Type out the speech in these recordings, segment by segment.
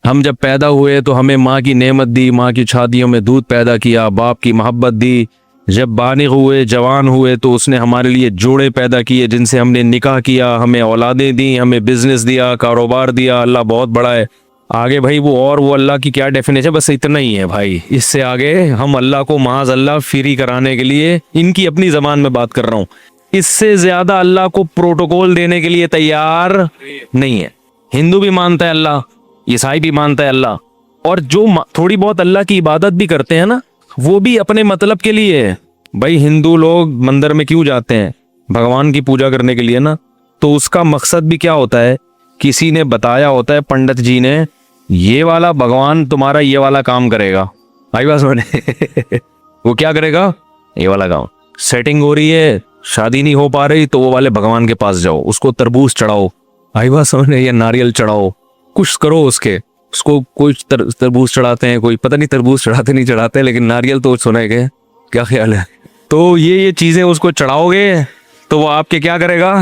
ہم جب پیدا ہوئے تو ہمیں ماں کی نعمت دی، ماں کی چھاتیوں میں دودھ پیدا کیا، باپ کی محبت دی۔ جب بالغ ہوئے، جوان ہوئے تو اس نے ہمارے لیے جوڑے پیدا کیے جن سے ہم نے نکاح کیا، ہمیں اولادیں دیں، ہمیں بزنس دیا، کاروبار دیا۔ اللہ بہت بڑا ہے۔ آگے بھائی وہ اللہ کی کیا ڈیفینیشن ہے، بس اتنا ہی ہے بھائی۔ اس سے آگے ہم اللہ کو معاذ اللہ فری کرانے کے لیے ان کی اپنی زبان میں بات کر رہا ہوں، اس سے زیادہ اللہ کو پروٹوکول دینے کے لیے تیار نہیں ہے۔ ہندو بھی مانتا ہے اللہ، عیسائی بھی مانتا ہے اللہ، اور جو تھوڑی بہت اللہ کی عبادت بھی کرتے ہیں نا، وہ بھی اپنے مطلب کے لیے۔ بھائی ہندو لوگ مندر میں کیوں جاتے ہیں؟ بھگوان کی پوجا کرنے کے لیے نا۔ تو اس کا مقصد بھی کیا ہوتا ہے؟ کسی نے بتایا ہوتا ہے، پنڈت جی نے، یہ والا بھگوان تمہارا یہ والا کام کرے گا۔ آئی بات سمجھے؟ وہ کیا کرے گا؟ یہ والا کام۔ سیٹنگ ہو رہی ہے، شادی نہیں ہو پا رہی، تو وہ والے بھگوان کے پاس جاؤ، اس کو تربوز چڑھاؤ، آئی بات سمجھے، یا ناریل چڑھاؤ، کچھ کرو اس کو کچھ تربوز چڑھاتے ہیں، کوئی پتہ نہیں تربوز چڑھاتے نہیں چڑھاتے، لیکن ناریل تو سنے گے، کیا خیال ہے؟ تو یہ چیزیں اس کو چڑھاؤ گے تو وہ آپ کے کیا کرے گا؟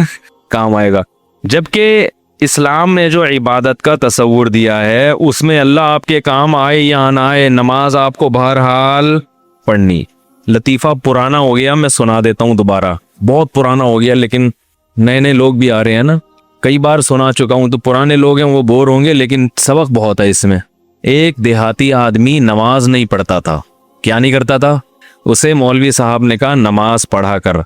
کام آئے گا۔ جبکہ اسلام نے جو عبادت کا تصور دیا ہے اس میں اللہ آپ کے کام آئے یا نہ آئے، نماز آپ کو بہرحال پڑھنی۔ لطیفہ پرانا ہو گیا، میں سنا دیتا ہوں دوبارہ، بہت پرانا ہو گیا، لیکن نئے نئے لوگ بھی آ رہے ہیں نا، کئی بار سنا چکا ہوں، تو پرانے لوگ ہیں وہ بور ہوں گے، لیکن سبق بہت ہے اس میں۔ ایک دیہاتی آدمی نماز نہیں پڑھتا تھا۔ کیا نہیں کرتا تھا؟ اسے مولوی صاحب نے کہا نماز پڑھا کر۔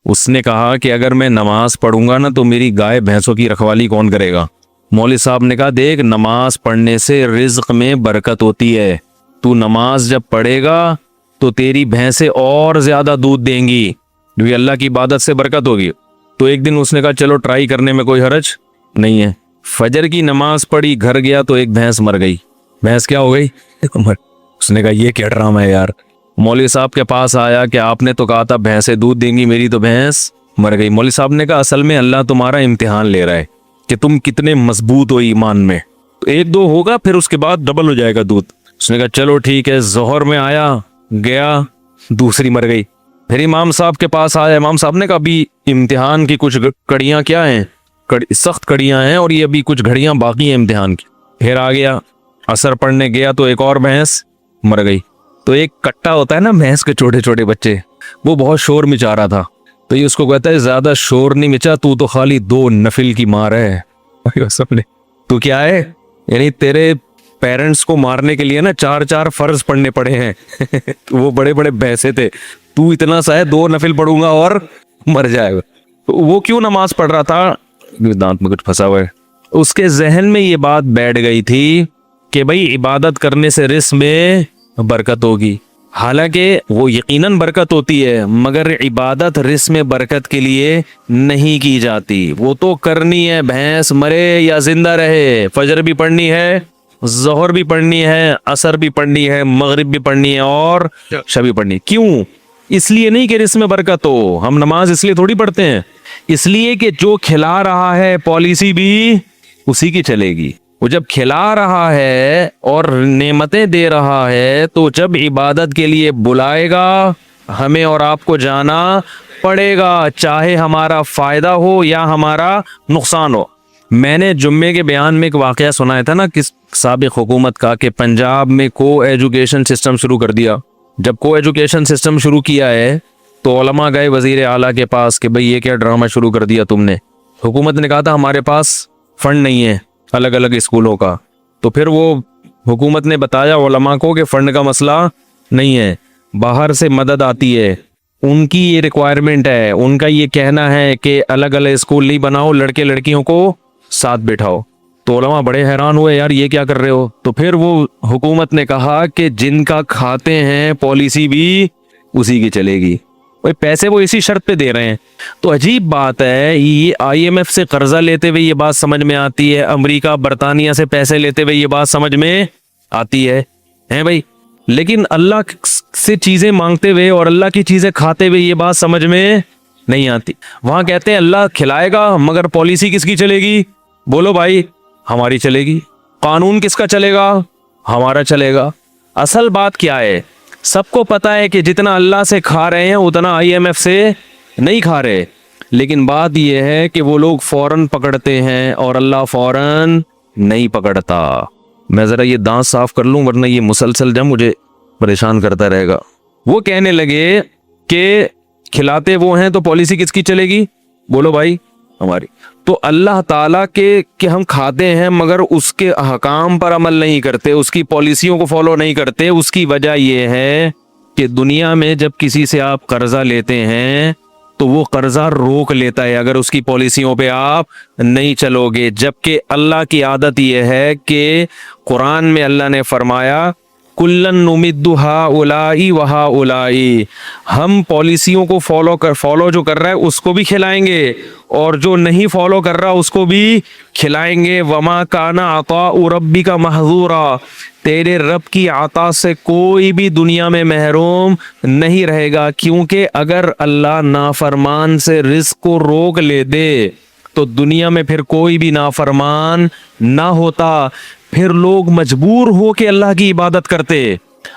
اس نے کہا کہ اگر میں نماز پڑھوں گا نا تو میری گائے بھینسوں کی رکھوالی کون کرے گا؟ مولوی صاحب نے کہا دیکھ، نماز پڑھنے سے رزق میں برکت ہوتی ہے، تو نماز جب پڑھے گا تو تیری بھینسیں اور زیادہ دودھ دیں گی، کیونکہ اللہ کی عبادت سے برکت ہوگی۔ تو ایک دن اس نے کہا چلو ٹرائی کرنے میں کوئی حرج نہیں ہے۔ فجر کی نماز پڑھی، گھر گیا تو ایک بھینس مر گئی۔ بھینس کیا ہو گئی؟ اس نے کہا یہ کیا ڈرامہ ہے یار۔ مولوی صاحب کے پاس آیا کہ آپ نے تو کہا تھا بھینسیں دودھ دیں گی، میری تو بھینس مر گئی۔ مولوی صاحب نے کہا اصل میں اللہ تمہارا امتحان لے رہا ہے کہ تم کتنے مضبوط ہو ایمان میں، تو ایک دو ہوگا پھر اس کے بعد ڈبل ہو جائے گا دودھ۔ اس نے کہا چلو ٹھیک ہے۔ ظہر میں آیا، گیا، دوسری مر گئی۔ پھر امام صاحب کے پاس آیا، امام صاحب نے کہا ابھی امتحان کی کچھ کڑیاں کیا ہیں، سخت کڑیاں ہیں، اور یہ ابھی کچھ گھڑیاں باقی ہیں امتحان کی۔ پھر آ گیا، عصر پڑھنے گیا تو ایک اور بھینس مر گئی۔ تو ایک کٹا ہوتا ہے نا بھینس کے چھوٹے چھوٹے بچے، وہ بہت شور مچا رہا تھا، تو یہ اس کو کہتا ہے زیادہ شور نہیں مچا، تو خالی 2 نفل کی مار ہے۔ تو کیا ہے؟ یعنی تیرے پیرنٹس کو مارنے کے لیے نا 4 فرض پڑھنے پڑے ہیں۔ وہ بڑے بڑے بھینسے تھے، تو اتنا سا ہے 2 نفل پڑھوں گا اور مر جائے گا۔ وہ کیوں نماز پڑھ رہا تھا؟ دانت میں کچھ پھنسا ہوا ہے۔ اس کے ذہن میں یہ بات بیٹھ گئی تھی کہ بھئی عبادت کرنے سے رزق میں برکت ہوگی۔ حالانکہ وہ یقیناً برکت ہوتی ہے، مگر عبادت رزق میں برکت کے لیے نہیں کی جاتی، وہ تو کرنی ہے، بھینس مرے یا زندہ رہے، فجر بھی پڑھنی ہے، ظہر بھی پڑھنی ہے، عصر بھی پڑھنی ہے، مغرب بھی پڑھنی ہے، اور شب بھی پڑھنی ہے۔ کیوں؟ اس لیے نہیں کہ رزق میں برکت ہو، ہم نماز اس لیے تھوڑی پڑھتے ہیں، اس لیے کہ جو کھلا رہا ہے پالیسی بھی اسی کی چلے گی۔ وہ جب کھلا رہا ہے اور نعمتیں دے رہا ہے تو جب عبادت کے لیے بلائے گا ہمیں اور آپ کو جانا پڑے گا، چاہے ہمارا فائدہ ہو یا ہمارا نقصان ہو۔ میں نے جمعے کے بیان میں ایک واقعہ سنایا تھا نا کس سابق حکومت کا، کہ پنجاب میں کو ایجوکیشن سسٹم شروع کر دیا۔ جب کو ایجوکیشن سسٹم شروع کیا ہے تو علماء گئے وزیر اعلیٰ کے پاس کہ بھئی یہ کیا ڈرامہ شروع کر دیا تم نے؟ حکومت نے کہا تھا ہمارے پاس فنڈ نہیں ہے الگ الگ اسکولوں کا۔ تو پھر وہ حکومت نے بتایا علماء کو کہ فنڈ کا مسئلہ نہیں ہے، باہر سے مدد آتی ہے، ان کی یہ ریکوائرمنٹ ہے، ان کا یہ کہنا ہے کہ الگ الگ اسکول نہیں بناؤ، لڑکے لڑکیوں کو ساتھ بٹھاؤ۔ تو علماء بڑے حیران ہوئے، یار یہ کیا کر رہے ہو؟ تو پھر وہ حکومت نے کہا کہ جن کا کھاتے ہیں پالیسی بھی اسی کی چلے گی، پیسے وہ اسی شرط پہ دے رہے ہیں۔ تو عجیب بات ہے، یہ آئی ایم ایف سے قرضہ لیتے ہوئے یہ بات سمجھ میں آتی ہے، امریکہ برطانیہ سے پیسے لیتے ہوئے یہ بات سمجھ میں آتی ہے بھائی، لیکن اللہ سے چیزیں مانگتے ہوئے اور اللہ کی چیزیں کھاتے ہوئے یہ بات سمجھ میں نہیں آتی۔ وہاں کہتے ہیں اللہ کھلائے گا مگر پالیسی کس کی چلے گی؟ بولو بھائی، ہماری چلے گی۔ قانون کس کا چلے گا؟ ہمارا چلے گا۔ اصل بات کیا ہے؟ سب کو پتا ہے کہ جتنا اللہ سے کھا رہے ہیں اتنا آئی ایم ایف سے نہیں کھا رہے، لیکن بات یہ ہے کہ وہ لوگ فوراً پکڑتے ہیں اور اللہ فوراً نہیں پکڑتا۔ میں ذرا یہ دانت صاف کر لوں ورنہ یہ مسلسل جب مجھے پریشان کرتا رہے گا. وہ کہنے لگے کہ کھلاتے وہ ہیں تو پالیسی کس کی چلے گی؟ بولو بھائی ہماری. تو اللہ تعالیٰ کے کہ ہم کھاتے ہیں مگر اس کے احکام پر عمل نہیں کرتے, اس کی پالیسیوں کو فالو نہیں کرتے. اس کی وجہ یہ ہے کہ دنیا میں جب کسی سے آپ قرضہ لیتے ہیں تو وہ قرضہ روک لیتا ہے اگر اس کی پالیسیوں پہ آپ نہیں چلو گے. جبکہ اللہ کی عادت یہ ہے کہ قرآن میں اللہ نے فرمایا کلن نمد ہؤلاء وہؤلاء, ہم پالیسیوں کو فالو جو کر رہا ہے اس کو بھی کھلائیں گے اور جو نہیں فالو کر رہا اس کو بھی کھلائیں گے. وما کان عطاء ربک محظورا, تیرے رب کی عطا سے کوئی بھی دنیا میں محروم نہیں رہے گا, کیونکہ اگر اللہ نافرمان سے رزق کو روک لے دے تو دنیا میں پھر کوئی بھی نافرمان نہ ہوتا. پھر لوگ مجبور ہو کے اللہ کی عبادت کرتے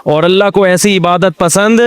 اور اللہ کو ایسی عبادت پسند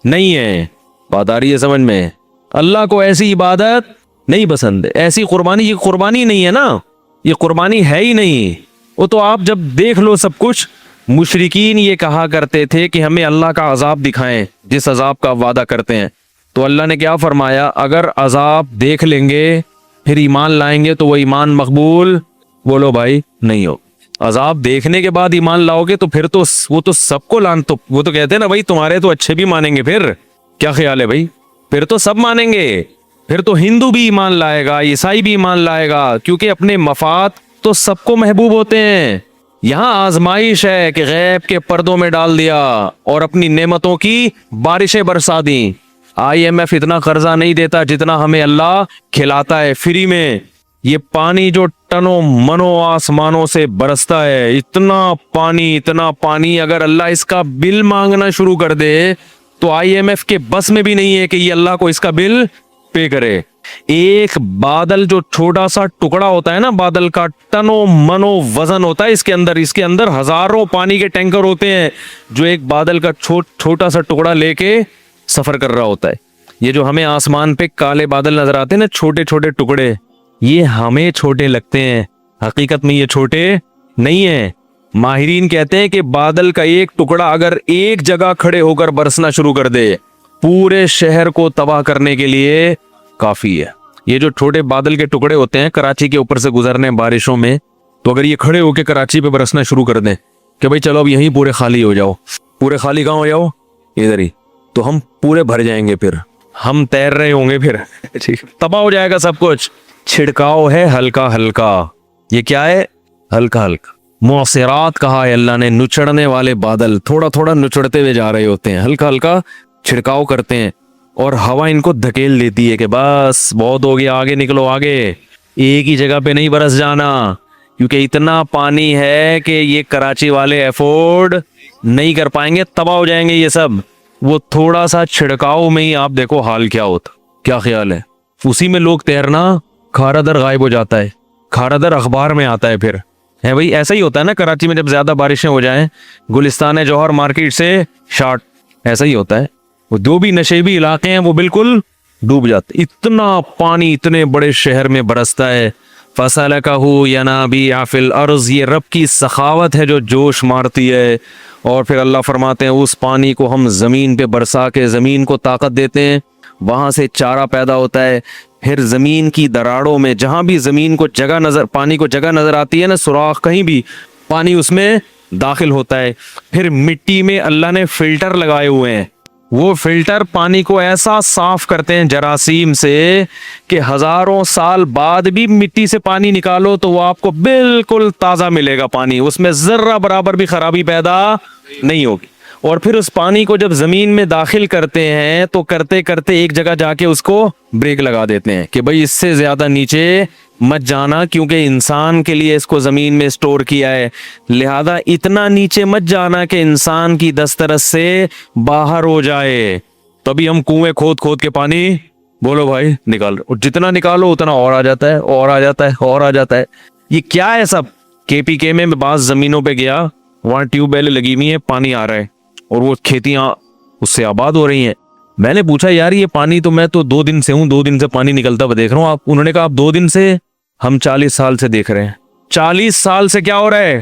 نہیں ہے. بات آ رہی ہے سمجھ میں؟ اللہ کو ایسی عبادت نہیں پسند, ایسی قربانی, یہ قربانی نہیں ہے نا, یہ قربانی ہے ہی نہیں. وہ تو آپ جب دیکھ لو سب کچھ. مشرکین یہ کہا کرتے تھے کہ ہمیں اللہ کا عذاب دکھائیں جس عذاب کا وعدہ کرتے ہیں. تو اللہ نے کیا فرمایا, اگر عذاب دیکھ لیں گے پھر ایمان لائیں گے تو وہ ایمان مقبول بولو بھائی نہیں ہو. عذاب دیکھنے کے بعد ایمان لاؤ گے تو پھر تو وہ تو سب کو تو وہ تو کہتے ہیں نا بھائی تمہارے تو اچھے بھی مانیں گے. پھر کیا خیال ہے بھائی؟ پھر تو سب مانیں گے, پھر تو ہندو بھی ایمان لائے گا, عیسائی بھی ایمان لائے گا, کیونکہ اپنے مفاد تو سب کو محبوب ہوتے ہیں. یہاں آزمائش ہے کہ غیب کے پردوں میں ڈال دیا اور اپنی نعمتوں کی بارشیں برسا دیں. IMF اتنا قرضہ نہیں دیتا جتنا ہمیں اللہ کھلاتا ہے فری میں. یہ پانی جو ٹنوں منوں آسمانوں سے برستا ہے, اتنا پانی اگر اللہ اس کا بل مانگنا شروع کر دے تو IMF کے بس میں بھی نہیں ہے کہ یہ اللہ کو اس کا بل پے کرے. ایک بادل جو چھوٹا سا ٹکڑا ہوتا ہے نا بادل کا, ٹنوں منوں وزن ہوتا ہے اس کے اندر ہزاروں پانی کے ٹینکر ہوتے ہیں جو ایک بادل کا چھوٹا سا ٹکڑا لے کے سفر کر رہا ہوتا ہے. یہ جو ہمیں آسمان پہ کالے بادل نظر آتے ہیں نا چھوٹے چھوٹے ٹکڑے, یہ ہمیں چھوٹے لگتے ہیں, حقیقت میں یہ چھوٹے نہیں ہیں. ماہرین کہتے ہیں کہ بادل کا ایک ٹکڑا اگر ایک جگہ کھڑے ہو کر برسنا شروع کر دے پورے شہر کو تباہ کرنے کے لیے کافی ہے. یہ جو چھوٹے بادل کے ٹکڑے ہوتے ہیں کراچی کے اوپر سے گزرنے بارشوں میں, تو اگر یہ کھڑے ہو کے کراچی پہ برسنا شروع کر دیں کہ بھائی چلو اب یہیں پورے خالی ہو جاؤ, پورے خالی کہاں ہو جاؤ ادھر ہی, تو ہم پورے بھر جائیں گے, پھر ہم تیر رہے ہوں گے, پھر تباہ ہو جائے گا سب کچھ. چھڑکاؤ ہے ہلکا ہلکا, یہ کیا ہے؟ ہلکا ہلکا. معصرات کہا ہے اللہ نے, نچڑنے والے بادل تھوڑا تھوڑا نچڑتے ہوئے جا رہے ہوتے ہیں, ہلکا ہلکا چھڑکاؤ کرتے ہیں اور ہوا ان کو دھکیل دیتی ہے کہ بس بہت ہو گیا, آگے نکلو آگے, ایک ہی جگہ پہ نہیں برس جانا, کیونکہ اتنا پانی ہے کہ یہ کراچی والے افورڈ نہیں کر پائیں گے, تباہ ہو جائیں گے یہ سب. وہ تھوڑا سا چھڑکاؤ میں ہی آپ دیکھو حال کیا ہوتا. کیا خیال ہے؟ اسی میں لوگ تیرنا, کھارا در غائب ہو جاتا ہے, کھارا در اخبار میں آتا ہے. پھر ہے بھائی ایسا ہی ہوتا ہے نا کراچی میں جب زیادہ بارشیں ہو جائیں, گلستان جوہر مارکیٹ سے شارٹ, ایسا ہی ہوتا ہے. وہ جو بھی نشیبی علاقے ہیں وہ بالکل ڈوب جاتے, اتنا پانی اتنے بڑے شہر میں برستا ہے. فَسَلَكَهُ يَنَابِيعَ فِي الْأَرْضِ, یہ رب کی سخاوت ہے جو جوش مارتی ہے. اور پھر اللہ فرماتے ہیں اس پانی کو ہم زمین پہ برسا کے زمین کو طاقت دیتے ہیں, وہاں سے چارہ پیدا ہوتا ہے. پھر زمین کی دراڑوں میں جہاں بھی زمین کو جگہ نظر, پانی کو جگہ نظر آتی ہے نا, سوراخ کہیں بھی, پانی اس میں داخل ہوتا ہے. پھر مٹی میں اللہ نے فلٹر لگائے ہوئے ہیں, وہ فلٹر پانی کو ایسا صاف کرتے ہیں جراثیم سے کہ ہزاروں سال بعد بھی مٹی سے پانی نکالو تو وہ آپ کو بالکل تازہ ملے گا پانی, اس میں ذرہ برابر بھی خرابی پیدا نہیں ہوگی. اور پھر اس پانی کو جب زمین میں داخل کرتے ہیں تو کرتے کرتے ایک جگہ جا کے اس کو بریک لگا دیتے ہیں کہ بھائی اس سے زیادہ نیچے مت جانا, کیونکہ انسان کے لیے اس کو زمین میں سٹور کیا ہے, لہذا اتنا نیچے مت جانا کہ انسان کی دسترس سے باہر ہو جائے. تبھی ہم کنویں کھود کھود کے پانی بولو بھائی نکال, اور جتنا نکالو اتنا اور آ جاتا ہے, اور آ جاتا ہے, اور آ جاتا ہے. یہ کیا ہے سب؟ KPK میں بعض زمینوں پہ گیا, وہاں ٹیوب ویل لگی ہوئی ہیں, پانی آ رہا ہے اور وہ کھیتیاں اس سے آباد ہو رہی ہیں. میں نے پوچھا یار یہ پانی تو میں تو 2 دن سے ہوں, 2 دن سے پانی نکلتا ہوا دیکھ رہا ہوں آپ. انہوں نے کہا آپ 2 دن سے, ہم 40 سال سے دیکھ رہے ہیں. 40 سال سے کیا ہو رہا ہے؟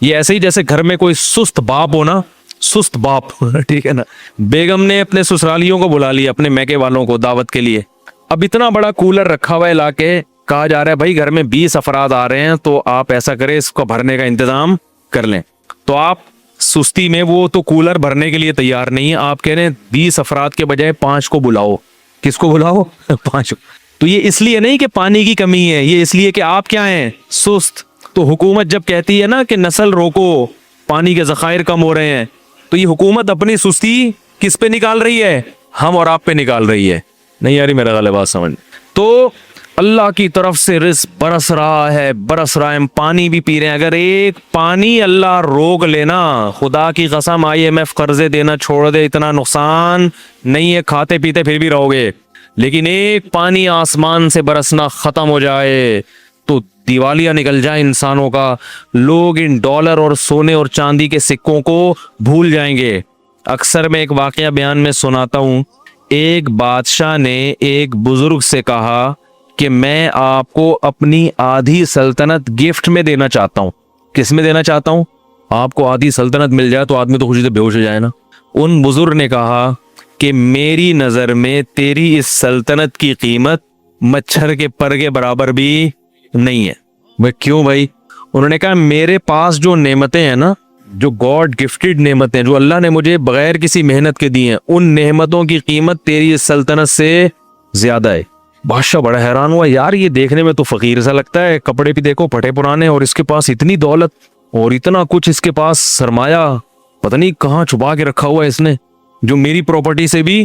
یہ ایسے ہی جیسے گھر میں کوئی سست باپ ہو نا, سست باپ ٹھیک ہے نا, بیگم نے اپنے سسرالیوں کو بلا لیا, اپنے میکے والوں کو دعوت کے لیے. اب اتنا بڑا کولر رکھا ہوا ہے لا کے, کہا جا رہا ہے بھائی گھر میں 20 افراد آ رہے ہیں تو آپ ایسا کریں اس کو بھرنے کا انتظام کر لیں. تو آپ سستی میں وہ تو کولر بھرنے کے لیے تیار نہیں ہے, آپ کہہ رہے ہیں 20 افراد کے بجائے 5 کو بلاؤ. کس کو بلاؤ؟ 5. تو یہ اس لیے نہیں کہ پانی کی کمی ہے, یہ اس لیے کہ آپ کیا ہیں, سست. تو حکومت جب کہتی ہے نا کہ نسل روکو, پانی کے ذخائر کم ہو رہے ہیں, تو یہ حکومت اپنی سستی کس پہ نکال رہی ہے؟ ہم اور آپ پہ نکال رہی ہے. نہیں یاری میرا غالب بات سمجھ. تو اللہ کی طرف سے رزق برس رہا ہے, برس رہا ہے, ہم پانی بھی پی رہے ہیں. اگر ایک پانی اللہ روک لینا, خدا کی قسم IMF قرضے دینا چھوڑ دے, اتنا نقصان نہیں ہے, کھاتے پیتے پھر بھی رہو گے. لیکن ایک پانی آسمان سے برسنا ختم ہو جائے تو دیوالیہ نکل جائے انسانوں کا. لوگ ان ڈالر اور سونے اور چاندی کے سکوں کو بھول جائیں گے. اکثر میں ایک واقعہ بیان میں سناتا ہوں. ایک بادشاہ نے ایک بزرگ سے کہا کہ میں آپ کو اپنی آدھی سلطنت گفٹ میں دینا چاہتا ہوں. کس میں دینا چاہتا ہوں؟ آپ کو آدھی سلطنت مل جائے تو آدمی تو خوشی سے بے ہوش ہو جائے نا. ان بزرگ نے کہا کہ میری نظر میں تیری اس سلطنت کی قیمت مچھر کے پر کے برابر بھی نہیں ہے. میں کیوں بھائی؟ انہوں نے کہا میرے پاس جو نعمتیں ہیں نا, جو گاڈ گفٹڈ نعمتیں, جو اللہ نے مجھے بغیر کسی محنت کے دی ہیں, ان نعمتوں کی قیمت تیری اس سلطنت سے زیادہ ہے. بادشاہ بڑا حیران ہوا, یار یہ دیکھنے میں تو فقیر سا لگتا ہے, کپڑے بھی دیکھو پھٹے پرانے, اور اس کے پاس اتنی دولت اور اتنا کچھ, اس کے پاس سرمایہ پتہ نہیں کہاں چھپا کے رکھا ہوا ہے اس نے, جو میری پراپرٹی سے بھی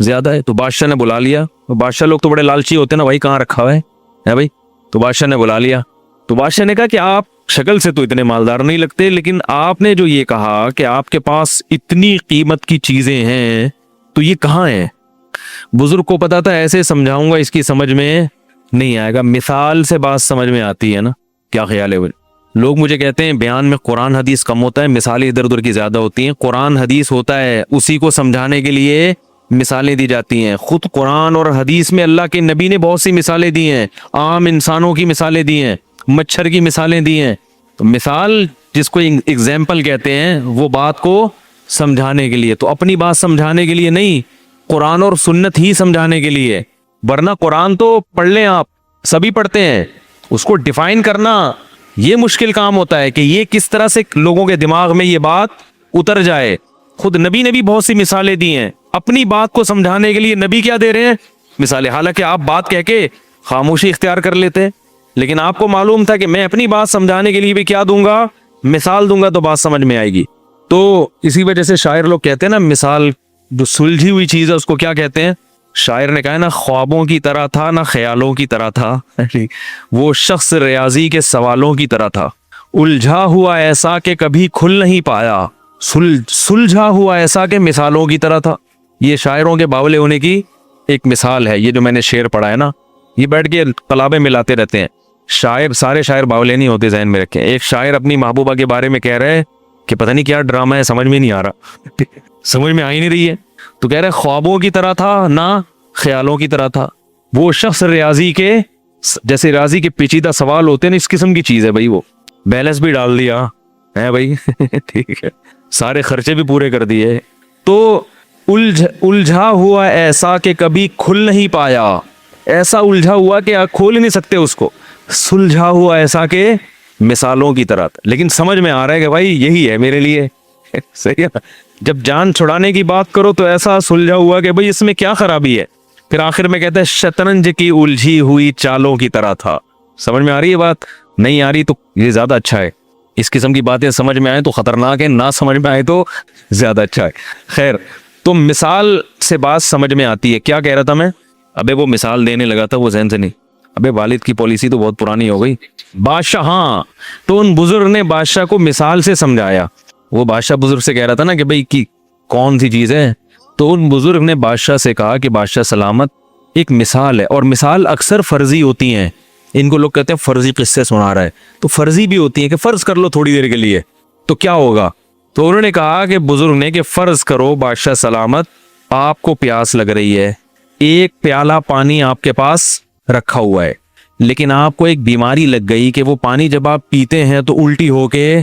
زیادہ ہے. تو بادشاہ نے بلا لیا. بادشاہ لوگ تو بڑے لالچی ہوتے ہیں نا, بھائی کہاں رکھا ہوا ہے بھائی. تو بادشاہ نے بلا لیا. تو بادشاہ نے کہا کہ آپ شکل سے تو اتنے مالدار نہیں لگتے, لیکن آپ نے جو یہ کہا کہ آپ کے پاس اتنی قیمت کی چیزیں ہیں تو یہ کہاں ہیں؟ بزرگ کو پتا تھا ایسے سمجھاؤں گا اس کی سمجھ میں نہیں آئے گا, مثال سے بات سمجھ میں آتی ہے نا. کیا خیال ہے؟ لوگ مجھے کہتے ہیں بیان میں قرآن حدیث کم ہوتا ہے, مثالیں ادھر ادھر کی زیادہ ہوتی ہیں. قرآن حدیث ہوتا ہے, اسی کو سمجھانے کے لیے مثالیں دی جاتی ہیں. خود قرآن اور حدیث میں اللہ کے نبی نے بہت سی مثالیں دی ہیں, عام انسانوں کی مثالیں دی ہیں, مچھر کی مثالیں دی ہیں. تو مثال جس کو ایگزامپل کہتے ہیں, وہ بات کو سمجھانے کے لیے, تو اپنی بات سمجھانے کے لیے نہیں, قرآن اور سنت ہی سمجھانے کے لیے. ورنہ قرآن تو پڑھ لیں, آپ سبھی پڑھتے ہیں, اس کو ڈیفائن کرنا یہ مشکل کام ہوتا ہے کہ یہ کس طرح سے لوگوں کے دماغ میں یہ بات اتر جائے. خود نبی نے بھی بہت سی مثالیں دی ہیں, اپنی بات کو سمجھانے کے لیے نبی کیا دے رہے ہیں؟ مثالیں. حالانکہ آپ بات کہہ کے خاموشی اختیار کر لیتے, لیکن آپ کو معلوم تھا کہ میں اپنی بات سمجھانے کے لیے بھی کیا دوں گا؟ مثال دوں گا, تو بات سمجھ میں آئے گی. تو اسی وجہ سے شاعر لوگ کہتے ہیں نا, مثال جو سلجھی ہوئی چیز ہے اس کو کیا کہتے ہیں؟ شاعر نے کہا ہے نا, خوابوں کی طرح تھا نہ خیالوں کی طرح تھا, وہ شخص ریاضی کے سوالوں کی طرح تھا, الجھا ہوا ایسا کہ کبھی کھل نہیں پایا, سلجھا ہوا ایسا کہ مثالوں کی طرح تھا. یہ شاعروں کے باولے ہونے کی ایک مثال ہے. یہ جو میں نے شعر پڑھا ہے نا, یہ بیٹھ کے کلابیں ملاتے رہتے ہیں. شاعر, سارے شاعر باولے نہیں ہوتے, ذہن میں رکھیں. ایک شاعر اپنی محبوبہ کے بارے میں کہہ رہے ہیں کہ پتہ نہیں کیا ڈرامہ ہے, سمجھ میں نہیں آ رہا, سمجھ میں آ ہی نہیں رہی ہے. تو کہہ رہے خوابوں کی طرح تھا نہ خیالوں کی طرح تھا, وہ شخص ریاضی کے, جیسے ریاضی کے پیچیدہ سوال ہوتے ہیں نا, اس قسم کی چیز ہے بھائی. وہ بیلنس بھی ڈال دیا ہے بھائی, ٹھیک ہے, سارے خرچے بھی پورے کر دیے. تو الجھا ہوا ایسا کہ کبھی کھل نہیں پایا, ایسا الجھا ہوا کہ آپ کھول ہی نہیں سکتے اس کو. سلجھا ہوا ایسا کہ مثالوں کی طرح تھا. لیکن سمجھ میں آ رہا ہے کہ بھائی یہی ہے میرے لیے, صحیح ہے. جب جان چھڑانے کی بات کرو تو ایسا سلجھا ہوا کہ بھئی اس میں کیا خرابی ہے. پھر آخر میں کہتا ہے شطرنج کی الجھی ہوئی چالوں کی طرح تھا. سمجھ میں آ رہی ہے بات؟ نہیں آ رہی تو یہ زیادہ اچھا ہے. اس قسم کی باتیں سمجھ میں آئیں تو خطرناک ہے, نہ سمجھ میں آئے تو زیادہ اچھا ہے. خیر, تو مثال سے بات سمجھ میں آتی ہے. کیا کہہ رہا تھا میں؟ ابے وہ مثال دینے لگا تھا, وہ ذہن سے نہیں. ابے والد کی پالیسی تو بہت پرانی ہو گئی. بادشاہ, ہاں, تو ان بزرگ نے بادشاہ کو مثال سے سمجھایا. وہ بادشاہ بزرگ سے کہہ رہا تھا نا کہ بھئی کی کون سی چیز ہے, تو ان بزرگ نے بادشاہ سے کہا کہ بادشاہ سلامت, ایک مثال ہے, اور مثال اکثر فرضی ہوتی ہیں. ان کو لوگ کہتے ہیں فرضی قصے سنا رہا ہے, تو فرضی بھی ہوتی ہیں کہ فرض کر لو تھوڑی دیر کے لیے تو کیا ہوگا. تو انہوں نے کہا کہ بزرگ نے کہ فرض کرو بادشاہ سلامت, آپ کو پیاس لگ رہی ہے, ایک پیالہ پانی آپ کے پاس رکھا ہوا ہے, لیکن آپ کو ایک بیماری لگ گئی کہ وہ پانی جب آپ پیتے ہیں تو الٹی ہو کے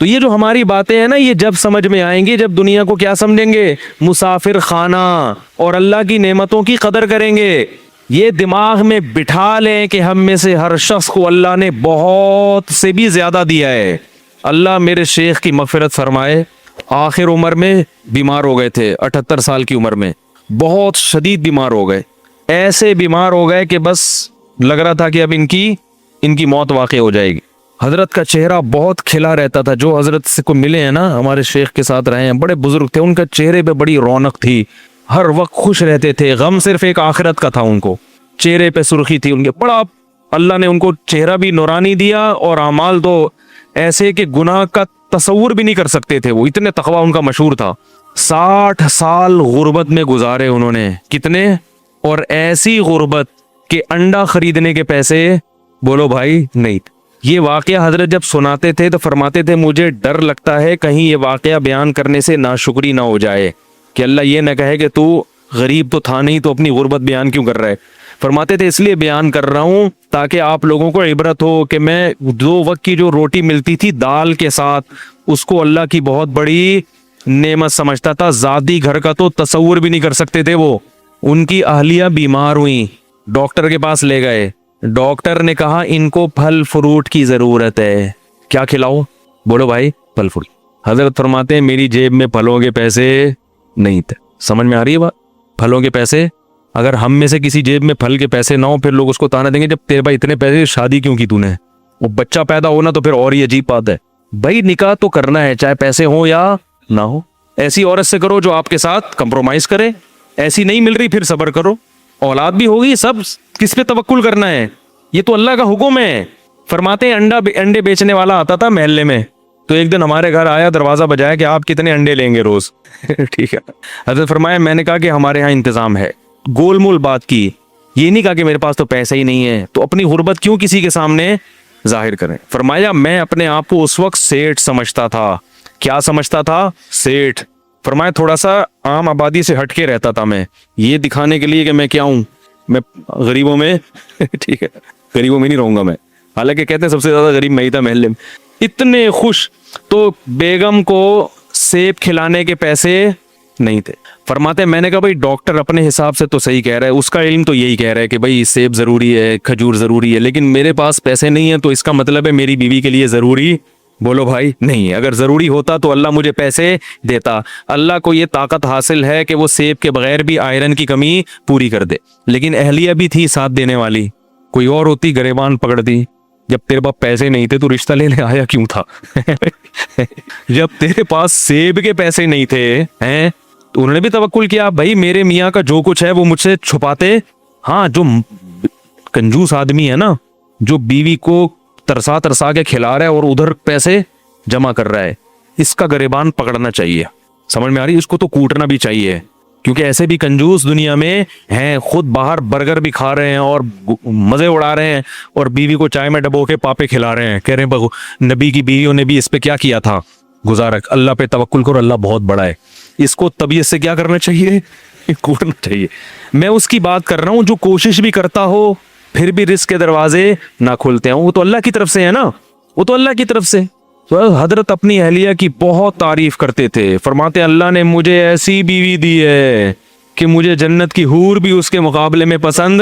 تو یہ جو ہماری باتیں ہیں نا یہ جب سمجھ میں آئیں گی جب دنیا کو کیا سمجھیں گے, مسافر خانہ, اور اللہ کی نعمتوں کی قدر کریں گے. یہ دماغ میں بٹھا لیں کہ ہم میں سے ہر شخص کو اللہ نے بہت سے بھی زیادہ دیا ہے. اللہ میرے شیخ کی مغفرت فرمائے, آخر عمر میں بیمار ہو گئے تھے, 78 سال کی عمر میں بہت شدید بیمار ہو گئے. ایسے بیمار ہو گئے کہ بس لگ رہا تھا کہ اب ان کی موت واقع ہو جائے گی. حضرت کا چہرہ بہت کھلا رہتا تھا. جو حضرت سے کو ملے ہیں نا, ہمارے شیخ کے ساتھ رہے ہیں, بڑے بزرگ تھے, ان کا چہرے پہ بڑی رونق تھی, ہر وقت خوش رہتے تھے. غم صرف ایک آخرت کا تھا, ان کو چہرے پہ سرخی تھی ان کے. بڑا اللہ نے ان کو چہرہ بھی نورانی دیا اور اعمال تو ایسے کہ گناہ کا تصور بھی نہیں کر سکتے تھے. وہ اتنے تقوی ان کا مشہور تھا. 60 سال غربت میں گزارے انہوں نے. کتنے؟ اور ایسی غربت کہ انڈا خریدنے کے پیسے بولو بھائی نہیں. یہ واقعہ حضرت جب سناتے تھے تو فرماتے تھے مجھے ڈر لگتا ہے کہیں یہ واقعہ بیان کرنے سے ناشکری نہ ہو جائے, کہ اللہ یہ نہ کہے کہ تو غریب تو تھا نہیں تو اپنی غربت بیان کیوں کر رہا ہے. فرماتے تھے اس لیے بیان کر رہا ہوں تاکہ آپ لوگوں کو عبرت ہو کہ میں 2 وقت کی جو روٹی ملتی تھی دال کے ساتھ, اس کو اللہ کی بہت بڑی نعمت سمجھتا تھا. ذاتی گھر کا تو تصور بھی نہیں کر سکتے تھے وہ. ان کی اہلیہ بیمار ہوئی, ڈاکٹر کے پاس لے گئے. ڈاکٹر نے کہا ان کو پھل فروٹ کی ضرورت ہے, کیا کھلاؤ؟ بولو بھائی پھل فروٹ. حضرت فرماتے ہیں میری جیب میں پھلوں کے پیسے نہیں تھے. سمجھ میں آ رہی ہے بات؟ پھلوں کے پیسے, اگر ہم میں سے کسی جیب میں پھل کے پیسے نہ ہو پھر لوگ اس کو تانا دیں گے جب تیرے بھائی اتنے پیسے شادی کیوں کی تو نے. وہ بچہ پیدا ہونا تو پھر اور ہی عجیب بات ہے. بھائی نکاح تو کرنا ہے چاہے پیسے ہوں یا نہ ہو. ایسی عورت سے کرو جو آپ کے ساتھ کمپرومائز کرے, ایسی نہیں مل رہی پھر صبر کرو. اولاد بھی ہوگی, سب کس پہ توکل کرنا ہے, یہ تو اللہ کا حکم ہے. فرماتے ہیں انڈے بیچنے والا آتا تھا محلے میں, تو ایک دن ہمارے گھر آیا, دروازہ بجایا کہ آپ کتنے انڈے لیں گے روز. ٹھیک ہے. حضرت فرمایا میں نے کہا کہ ہمارے ہاں انتظام ہے. گول مول بات کی, یہ نہیں کہا کہ میرے پاس تو پیسے ہی نہیں ہے تو اپنی غربت کیوں کسی کے سامنے ظاہر کریں. فرمایا میں اپنے آپ کو اس وقت سیٹھ سمجھتا تھا. کیا سمجھتا تھا؟ سیٹھ. فرمایا تھوڑا سا عام آبادی سے ہٹ کے رہتا تھا میں, یہ دکھانے کے لیے کہ میں کیا ہوں, میں غریبوں میں ٹھیک ہے غریبوں میں نہیں رہوں گا میں. حالانکہ کہتے ہیں سب سے زیادہ غریب میں ہی تھا محلے میں. اتنے خوش. تو بیگم کو سیب کھلانے کے پیسے نہیں تھے. فرماتے ہیں میں نے کہا بھائی ڈاکٹر اپنے حساب سے تو صحیح کہہ رہا ہے, اس کا علم تو یہی کہہ رہا ہے کہ بھائی سیب ضروری ہے, کھجور ضروری ہے, لیکن میرے پاس پیسے نہیں ہیں تو اس کا مطلب ہے میری بیوی کے لیے ضروری بولو بھائی نہیں. اگر ضروری ہوتا تو اللہ مجھے پیسے دیتا. اللہ کو یہ طاقت حاصل ہے کہ وہ سیب کے بغیر بھی آئرن کی کمی پوری کر دے. لیکن اہلیہ بھی تھی ساتھ دینے والی, کوئی اور ہوتی گریبان پکڑ دی. جب تیرے پاس پیسے نہیں تھے تو رشتہ لینے آیا کیوں تھا؟ جب تیرے پاس سیب کے پیسے نہیں تھے ہیں تو انہوں نے بھی توکل کیا, بھائی میرے میاں کا جو کچھ ہے وہ مجھ سے چھپاتے. ہاں جو کنجوس آدمی ہے نا, جو بیوی کو ترسا ترسا کے کھلا رہا ہے اور ادھر پیسے جمع کر رہا ہے, اس کا گریبان پکڑنا چاہیے. سمجھ میں آ رہی؟ اس کو تو کوٹنا بھی چاہیے, کیونکہ ایسے بھی کنجوس دنیا میں ہیں, خود باہر برگر بھی کھا رہے ہیں اور مزے اڑا رہے ہیں اور بیوی کو چائے میں ڈبو کے پاپے کھلا رہے ہیں, کہہ رہے ہیں نبی کی بیویوں نے بھی اس پہ کیا کیا تھا, گزارا. اللہ پہ توکل کرو, اللہ بہت بڑا ہے. اس کو طبیعت سے کیا کرنا چاہیے؟ کوٹنا چاہیے. میں اس کی بات کر رہا ہوں جو کوشش بھی کرتا ہو پھر بھی رزق کے دروازے نہ کھلتے ہوں, وہ تو اللہ کی طرف سے ہے نا, وہ تو اللہ کی طرف سے. تو حضرت اپنی اہلیہ کی بہت تعریف کرتے تھے. فرماتے اللہ نے مجھے ایسی بیوی دی ہے کہ مجھے جنت کی حور بھی اس کے مقابلے میں پسند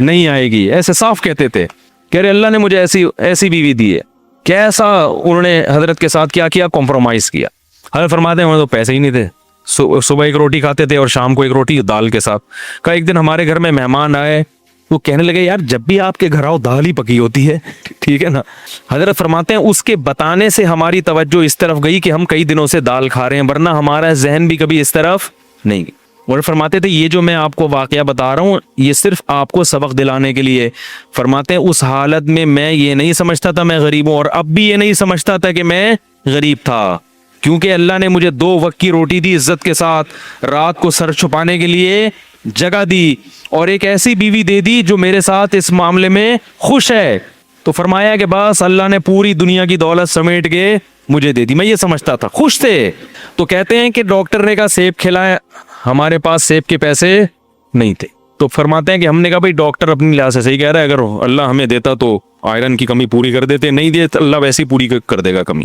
نہیں آئے گی. ایسے صاف کہتے تھے, کہہ رہے اللہ نے مجھے ایسی بیوی دی ہے. کیسا انہوں نے حضرت کے ساتھ کیا کمپرومائز کیا. حضرت فرماتے ہیں انہوں نے تو پیسے ہی نہیں تھے, صبح ایک روٹی کھاتے تھے اور شام کو ایک روٹی دال کے ساتھ. کہا ایک دن ہمارے گھر میں مہمان آئے, وہ کہنے لگے یار جب بھی آپ کے گھر آؤ دال ہی پکی ہوتی ہے. ٹھیک ہے نا. حضرت فرماتے ہیں اس کے بتانے سے ہماری توجہ اس طرف گئی کہ ہم کئی دنوں سے دال کھا رہے ہیں, ورنہ ہمارا ذہن بھی کبھی اس طرف نہیں گئی. اور فرماتے تھے یہ جو میں آپ کو واقعہ بتا رہا ہوں یہ صرف آپ کو سبق دلانے کے لیے. فرماتے ہیں اس حالت میں یہ نہیں سمجھتا تھا میں غریب ہوں, اور اب بھی یہ نہیں سمجھتا تھا کہ میں غریب تھا, کیونکہ اللہ نے مجھے 2 وقت کی روٹی دی عزت کے ساتھ, رات کو سر چھپانے کے لیے جگہ دی, اور ایک ایسی بیوی دے دی جو میرے ساتھ اس معاملے میں خوش ہے. تو فرمایا کہ بس اللہ نے پوری دنیا کی دولت سمیٹ کے مجھے دے دی. میں یہ سمجھتا تھا, خوش تھے. تو کہتے ہیں کہ ڈاکٹر نے کہا سیب کھلائے, ہمارے پاس سیب کے پیسے نہیں تھے. تو فرماتے ہیں کہ ہم نے کہا بھائی ڈاکٹر اپنی لحاظ سے صحیح کہہ رہا ہے, اگر اللہ ہمیں دیتا تو آئرن کی کمی پوری کر دیتے, نہیں دے تو اللہ ویسے ہی پوری کر دے گا کمی.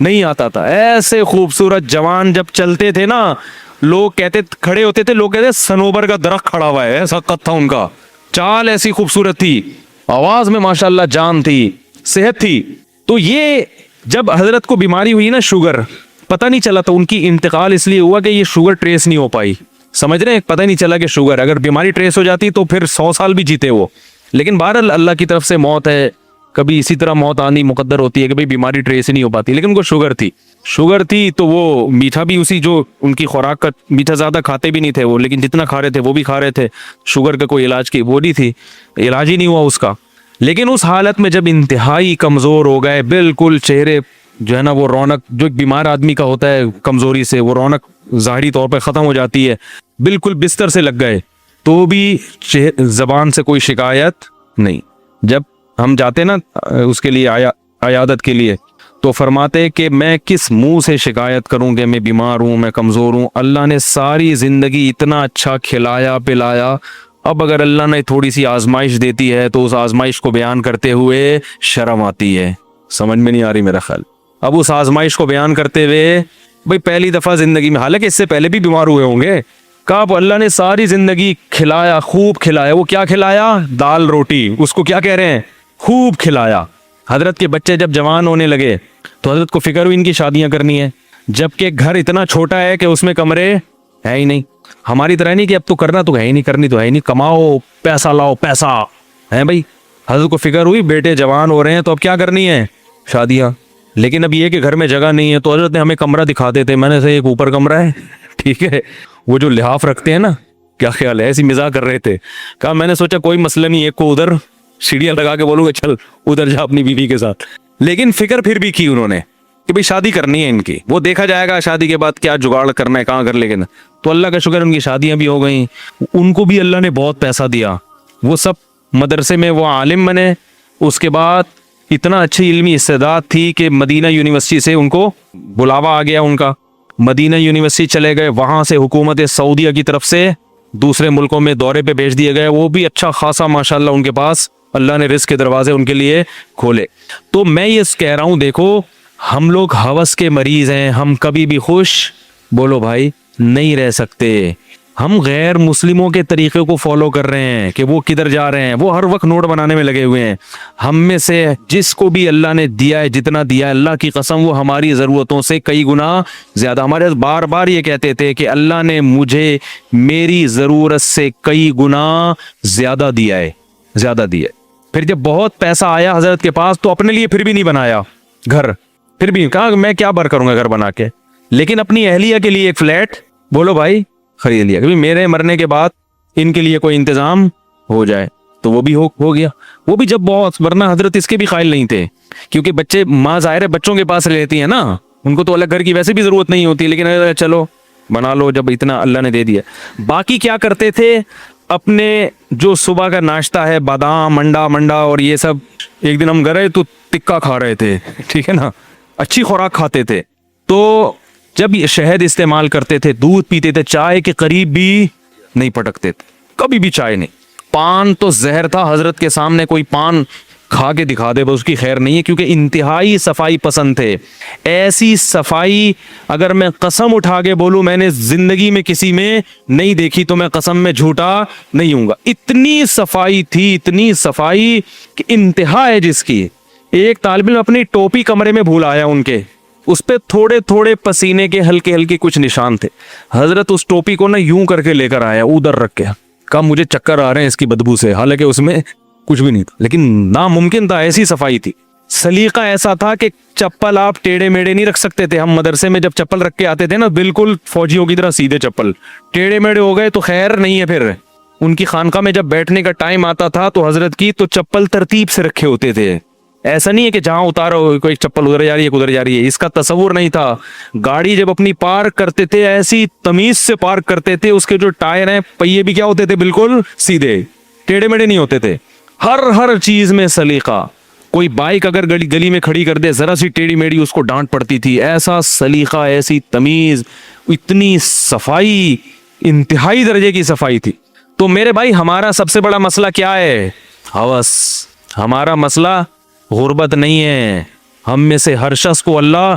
نہیں آتا تھا. ایسے خوبصورت جوان جب چلتے تھے نا, لوگ کہتے, کھڑے ہوتے تھے لوگ کہتے سنوبر کا درخت کھڑا ہوا ہے, ایسا قد تھا ان کا, چال ایسی خوبصورت تھی, آواز میں ماشاءاللہ جان تھی, صحت تھی. تو یہ جب حضرت کو بیماری ہوئی نا شوگر, پتہ نہیں چلا تھا, ان کی انتقال اس لیے ہوا کہ یہ شوگر ٹریس نہیں ہو پائی, سمجھ رہے ہیں, پتہ نہیں چلا کہ شوگر, اگر بیماری ٹریس ہو جاتی تو پھر 100 سال بھی جیتے وہ. لیکن بہرحال اللہ کی طرف سے موت ہے, کبھی اسی طرح موت آنی مقدر ہوتی ہے کہ بھئی بیماری ٹریس ہی نہیں ہو پاتی. لیکن ان کو شوگر تھی تو وہ میٹھا بھی اسی, جو ان کی خوراک کا میٹھا زیادہ کھاتے بھی نہیں تھے وہ, لیکن جتنا کھا رہے تھے وہ بھی کھا رہے تھے. شوگر کا کوئی علاج کی وہ نہیں تھی, علاج ہی نہیں ہوا اس کا. لیکن اس حالت میں جب انتہائی کمزور ہو گئے, بالکل چہرے جو ہے نا وہ رونق جو ایک بیمار آدمی کا ہوتا ہے کمزوری سے, وہ رونق ظاہری طور پہ ختم ہو جاتی ہے, بالکل بستر سے لگ گئے, تو بھی زبان سے کوئی شکایت نہیں. جب ہم جاتے نا اس کے لیے عیادت کے لیے, تو فرماتے کہ میں کس منہ سے شکایت کروں کہ میں بیمار ہوں, میں کمزور ہوں. اللہ نے ساری زندگی اتنا اچھا کھلایا پلایا, اب اگر اللہ نے تھوڑی سی آزمائش دیتی ہے تو اس آزمائش کو بیان کرتے ہوئے شرم آتی ہے. سمجھ میں نہیں آ رہی میرا خیال. اب اس آزمائش کو بیان کرتے ہوئے, بھئی پہلی دفعہ زندگی میں, حالانکہ اس سے پہلے بھی بیمار ہوئے ہوں گے, کہا اللہ نے ساری زندگی کھلایا, خوب کھلایا. وہ کیا کھلایا؟ دال روٹی, اس کو کیا کہہ رہے ہیں؟ خوب کھلایا. حضرت کے بچے جب جوان ہونے لگے تو حضرت کو فکر ہوئی ان کی شادیاں کرنی ہے, جبکہ گھر اتنا چھوٹا ہے کہ اس میں کمرے ہے ہی نہیں. ہماری طرح نہیں کہ اب تو کرنا تو ہے ہی نہیں, کرنی تو ہے ہی نہیں, کماؤ پیسہ لاؤ پیسہ ہے بھائی. حضرت کو فکر ہوئی بیٹے جوان ہو رہے ہیں تو اب کیا کرنی ہے؟ شادیاں. لیکن اب یہ کہ گھر میں جگہ نہیں ہے, تو حضرت نے ہمیں کمرہ دکھاتے تھے. میں نے سے ایک اوپر کمرہ ہے, ٹھیک ہے, وہ جو لحاف رکھتے ہیں نا, کیا خیال ہے, ایسی مزاح کر رہے تھے. کہا میں نے سوچا کوئی مسئلہ نہیں, ایک کو ادھر سیڑھیاں لگا کے بولوں گا چل ادھر جا اپنی بیوی کے ساتھ. لیکن فکر پھر بھی کی انہوں نے کہ بھئی شادی کرنی ہے ان کی, وہ دیکھا جائے گا شادی کے بعد کیا جگاڑ کرنا ہے, کہاں کر لے گا. تو اللہ کا شکر ان کی شادیاں بھی ہو گئیں. ان کو بھی اللہ نے بہت پیسہ دیا, وہ سب مدرسے میں وہ عالم بنے. اس کے بعد اتنا اچھی علمی استعداد تھی کہ مدینہ یونیورسٹی سے ان کو بلاوا آ گیا ان کا, مدینہ یونیورسٹی چلے گئے, وہاں سے حکومت سعودیہ کی طرف سے دوسرے ملکوں میں دورے پہ بھیج دیے گئے. وہ بھی اچھا خاصا ماشاءاللہ ان کے پاس اللہ نے رزق کے دروازے ان کے لیے کھولے. تو میں یہ کہہ رہا ہوں, دیکھو ہم لوگ ہوس کے مریض ہیں, ہم کبھی بھی خوش بولو بھائی نہیں رہ سکتے. ہم غیر مسلموں کے طریقے کو فالو کر رہے ہیں کہ وہ کدھر جا رہے ہیں, وہ ہر وقت نوٹ بنانے میں لگے ہوئے ہیں. ہم میں سے جس کو بھی اللہ نے دیا ہے, جتنا دیا ہے, اللہ کی قسم وہ ہماری ضرورتوں سے کئی گنا زیادہ. ہمارے بار بار یہ کہتے تھے کہ اللہ نے مجھے میری ضرورت سے کئی گنا زیادہ دیا ہے, زیادہ دیا ہے. پھر جب بہت پیسہ آیا حضرت کے پاس تو اپنے لیے پھر بھی نہیں بنایا گھر, پھر بھی کہا میں کیا بر کروں گا گھر بنا کے, لیکن اپنی اہلیہ کے لیے ایک فلیٹ بولو بھائی خرید لیا کہ میرے مرنے کے بعد ان کے لیے کوئی انتظام ہو جائے. تو وہ بھی ہو گیا. وہ بھی جب بہت, ورنہ حضرت اس کے بھی قائل نہیں تھے, کیونکہ بچے ماں ظاہر ہے بچوں کے پاس رہتی ہیں نا, ان کو تو الگ گھر کی ویسے بھی ضرورت نہیں ہوتی, لیکن چلو بنا لو جب اتنا اللہ نے دے دیا. باقی کیا کرتے تھے, اپنے جو صبح کا ناشتہ ہے بادام منڈا اور یہ سب, ایک دن ہم گئے تو ٹکا کھا رہے تھے, ٹھیک ہے نا, اچھی خوراک کھاتے تھے. تو جب یہ شہد استعمال کرتے تھے, دودھ پیتے تھے, چائے کے قریب بھی نہیں پٹکتے تھے, کبھی بھی چائے نہیں. پان تو زہر تھا, حضرت کے سامنے کوئی پان کھا کے دکھا دے بس اس کی خیر نہیں ہے, کیونکہ انتہائی صفائی پسند تھے. ایسی صفائی اگر میں قسم اٹھا کے بولوں میں نے زندگی میں کسی میں نہیں دیکھی تو میں قسم میں جھوٹا نہیں ہوں گا. اتنی صفائی تھی, اتنی صفائی کہ انتہا ہے جس کی. ایک طالب علم اپنی ٹوپی کمرے میں بھول آیا ان کے, اس پہ تھوڑے تھوڑے پسینے کے ہلکے ہلکے کچھ نشان تھے. حضرت اس ٹوپی کو نا یوں کر کے لے کر آیا, ادھر رکھ کے, کہا مجھے چکر آ رہے ہیں اس کی بدبو سے, حالانکہ اس میں کچھ بھی نہیں تھا, لیکن ناممکن تھا, ایسی صفائی تھی. سلیقہ ایسا تھا کہ چپل آپ ٹیڑے میڑے نہیں رکھ سکتے تھے. ہم مدرسے میں جب چپل رکھ کے آتے تھے نا, بالکل فوجیوں کی طرح سیدھے چپل, ٹیڑے میڑے ہو گئے تو خیر نہیں ہے. پھر ان کی خانقاہ میں جب بیٹھنے کا ٹائم آتا تھا تو حضرت کی تو چپل ترتیب سے رکھے ہوتے تھے. ایسا نہیں ہے کہ جہاں اتارو کوئی چپل ادھر جا رہی ہے ادھر جا رہی ہے, اس کا تصور نہیں تھا. گاڑی جب اپنی پارک کرتے تھے ایسی تمیز سے پارک کرتے تھے, اس کے جو ٹائر ہیں پہیے بھی کیا ہوتے تھے, بالکل سیدھے, ٹیڑے میڑے نہیں ہوتے تھے. ہر چیز میں سلیقہ. کوئی بائک اگر گلی میں کھڑی کر دے ذرا سی ٹیڑھی میڑھی اس کو ڈانٹ پڑتی تھی. ایسا سلیقہ, ایسی تمیز, اتنی صفائی, انتہائی درجے کی صفائی تھی. تو میرے بھائی ہمارا سب سے بڑا مسئلہ کیا ہے؟ ہوس. ہمارا مسئلہ غربت نہیں ہے. ہم میں سے ہر شخص کو اللہ